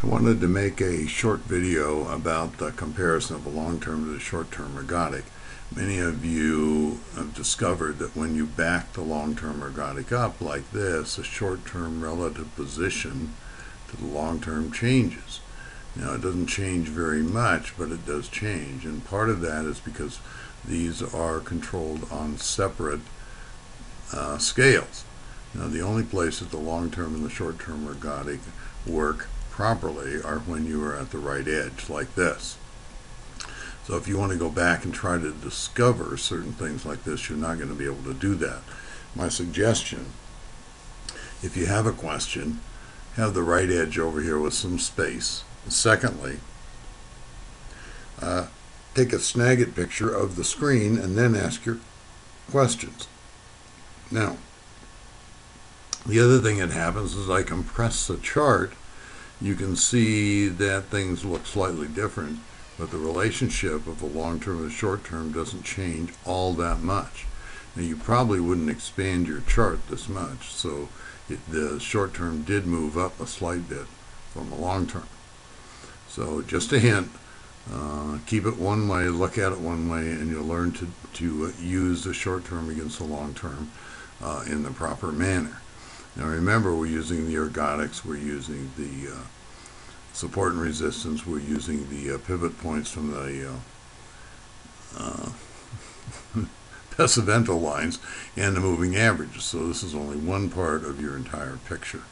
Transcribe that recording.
I wanted to make a short video about the comparison of a long-term to the short-term ergodic. Many of you have discovered that when you back the long-term ergodic up like this, the short-term relative position to the long-term changes. Now, it doesn't change very much, but it does change, and part of that is because these are controlled on separate scales. Now, the only places the long-term and the short-term ergodic work properly are when you are at the right edge, like this. So if you want to go back and try to discover certain things like this, you're not going to be able to do that. My suggestion, if you have a question, have the right edge over here with some space. Secondly, take a snag-it picture of the screen and then ask your questions. Now, the other thing that happens is I compress the chart. You can see that things look slightly different, but the relationship of the long-term and the short-term doesn't change all that much. Now, you probably wouldn't expand your chart this much, so the short-term did move up a slight bit from the long-term. So just a hint, keep it one way, look at it one way, and you'll learn to use the short-term against the long-term in the proper manner. Now remember, we're using the ergodics, we're using the support and resistance, we're using the pivot points from the Pesavento lines and the moving averages. So this is only one part of your entire picture.